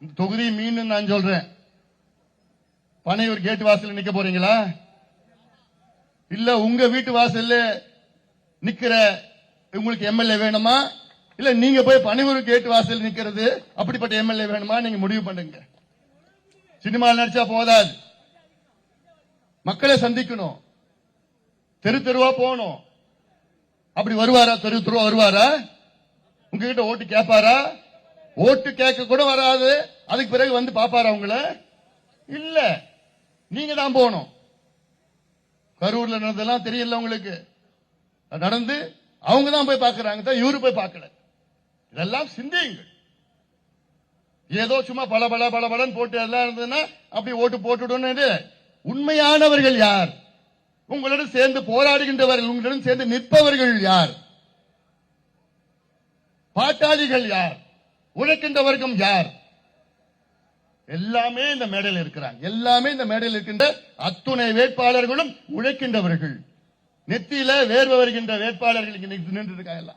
தொகுதி மீண்டும் நான் சொல்றேன், பனையூர் கேட் வாசல் நிக்க போறீங்களா? இல்ல உங்க வீட்டு வாசல்ல நிக்கிற உங்களுக்கு எம்எல்ஏ வேணுமா? இல்ல நீங்க போய் பனையூர் கேட் வாசல் நிக்கிறது அப்படிப்பட்ட எம்எல்ஏ வேணுமா? நீங்க முடிவு பண்ணுங்க. சினிமா நடிச்சா போதாது, மக்களை சந்திக்கணும், தெரு தெருவா போகணும். அப்படி வருவாரா? தெரு தெருவா வருவாரா? உங்ககிட்ட ஓட்டு கேட்பாரா? ஓட்டு கேட்க கூட வராது. அதுக்கு பிறகு வந்து பாப்பாரா உங்களை? இல்ல, நீங்க தான் போகணும். கரூர்ல நடந்ததெல்லாம் தெரியல உங்களுக்கு. நடந்து அவங்க தான் போய் பார்க்கறாங்க, இவரு போய் பார்க்கல. இதெல்லாம் சிந்தியுங்கள். ஏதோ சும்மா பல பல பல பலன்னு போட்டு எல்லாம் இருந்ததுன்னா அப்படி ஓட்டு போட்டுடணும். உண்மையானவர்கள் யார்? உங்களுடன் சேர்ந்து போராடுகின்றவர்கள், உங்களுடன் சேர்ந்து நிற்பவர்கள் யார்? பாட்டாளிகள் யார்? உழைக்கின்ற வர்க்கம் யார்? எல்லாமே இந்த மேடையில் இருக்கிறாங்க. எல்லாமே இந்த மேடையில் இருக்கின்ற அத்துணை வேட்பாளர்களும் உழைக்கின்றவர்கள். நெத்தியில வேர்வை வருகின்ற வேட்பாளர்கள் நின்று இருக்காங்க.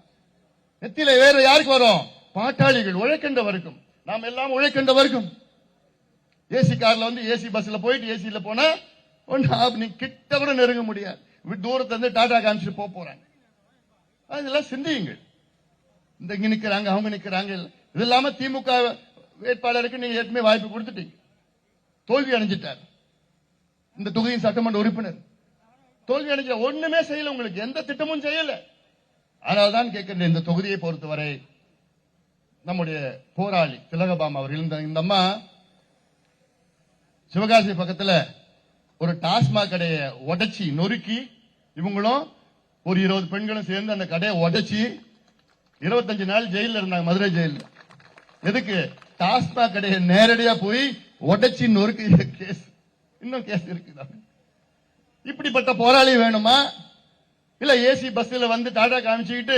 நெத்தியில வேர்வை யாருக்கு வரும்? பாட்டாளிகள், உழைக்கின்ற வர்க்கம். நாம் எல்லாம் உழைக்கின்ற வர்க்கம். ஏசி கார்ல வந்து ஏசி பஸ்ல போயிட்டு ஏசியில போனா நீ கிட்ட கூட நெருங்க முடியாது. தூரத்துல இருந்து டாடா காமிச்சு போறாங்க. அதெல்லாம் சிந்தியுங்கள். இந்த இங்க நிக்கிறாங்க, அவங்க நிக்கிறாங்க. இது இல்லாம திமுக வேட்பாளருக்கு நீங்க ஏற்கனவே வாய்ப்பு கொடுத்துட்டீங்க, தோல்வி அடைஞ்சிட்டார். இந்த தொகுதியின் சட்டமன்ற உறுப்பினர் தோல்வி அடைஞ்ச, ஒண்ணுமே செய்யல, உங்களுக்கு எந்த திட்டமும் செய்யல. அதனால்தான் கேட்கின்ற இந்த தொகுதியை பொறுத்தவரை நம்முடைய போராளி திலகபாமா அவர்கள், இந்த அம்மா சிவகாசி பக்கத்துல ஒரு டாஸ்மாக் கடையை உடைச்சி நொறுக்கி, இவங்களும் ஒரு 20 பெண்களும் சேர்ந்து அந்த கடையை உடைச்சி 25 நாள் ஜெயில இருந்தாங்க, மதுரை ஜெயில. எதுக்கு? டாஸ்மாக் கடையை நேரடியா போய் உடைச்சி நொறுக்கி கேஸ், இன்னும் கேஸ் இருக்கு. இப்படிப்பட்ட போராளி வேணுமா? இல்ல ஏசி பஸ்ல வந்து டாடா காமிச்சுக்கிட்டு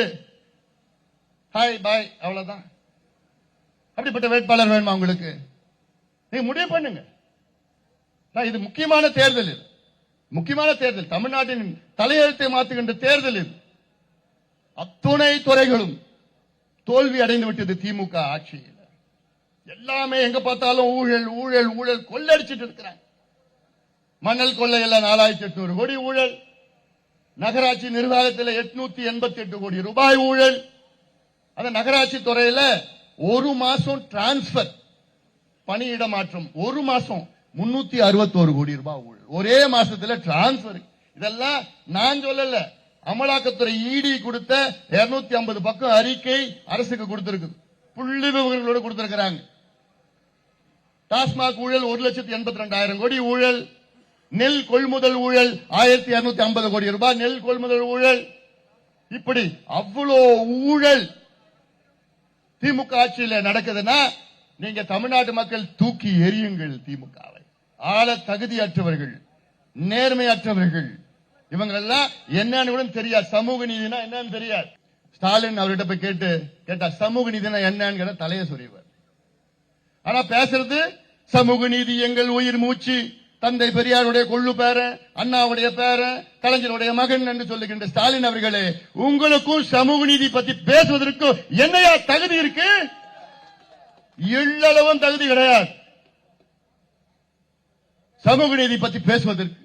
ஹாய் பாய் அவ்வளவுதான், அப்படிப்பட்ட வேட்பாளர் வேணுமா உங்களுக்கு? நீங்க முடிவு பண்ணுங்க. இது முக்கியமான தேர்தல். இது முக்கியமான தேர்தல், தமிழ்நாட்டின் தலையெழுத்தை மாற்றுகின்ற தேர்தல். இது அத்துணை துறைகளும் தோல்வி அடைந்து விட்டது திமுக ஆட்சியில். எல்லாமே எங்க பார்த்தாலும் ஊழல் ஊழல் ஊழல், கொள்ளடிச்சிட்டு இருக்கிறாங்க. மணல் கொள்ளை எல்லாம் 4800 கோடி ஊழல், நகராட்சி நிர்வாகத்தில் 888 கோடி ரூபாய் ஊழல். அந்த நகராட்சி துறையில ஒரு மாசம் டிரான்ஸ்பர், பணியிட மாற்றம், ஒரு மாசம் 361 கோடி ரூபாய் ஊழல். ஒரே மாசத்துல டிரான்ஸ்பர். இதெல்லாம் நான் சொல்லல, அமலாக்கத்துறை இடி கொடுத்த 250 பக்கம் அறிக்கை அரசுக்கு கொடுத்திருக்கு, புள்ளி விவரங்களோடு கொடுத்திருக்கிறாங்க. டாஸ்மாக் ஊழல் 1,82,000 கோடி ஊழல். நெல் கொள்முதல் ஊழல் 1250 கோடி ரூபாய் நெல் கொள்முதல் ஊழல். இப்படி அவ்வளோ ஊழல் திமுக ஆட்சியில் நடக்குதுன்னா நீங்க தமிழ்நாட்டு மக்கள் தூக்கி எறியுங்கள். திமுகவை ஆள தகுதியற்றவர்கள், நேர்மையற்றவர்கள், இவங்க எல்லாம் என்னன்னு கூட தெரியாது. சமூக நீதினா என்னன்னு தெரியாது. ஸ்டாலின் அவர்கிட்ட போய் கேட்டா சமூக நீதினா என்னன்னு தலையை சொறிவார். ஆனா பேசுறது சமூக நீதி எங்கள் உயிர் மூச்சு, தந்தை பெரியாருடைய கொள்ளு பேரன், அண்ணாவுடைய பேரன், கலைஞருடைய மகன் என்று சொல்லுகின்ற ஸ்டாலின் அவர்களே, உங்களுக்கும் சமூக நீதி பத்தி பேசுவதற்கும் என்னையா தகுதி இருக்கு? எள்ளளவும் தகுதி கிடையாது சமூக நீதி பத்தி பேசுவதற்கு.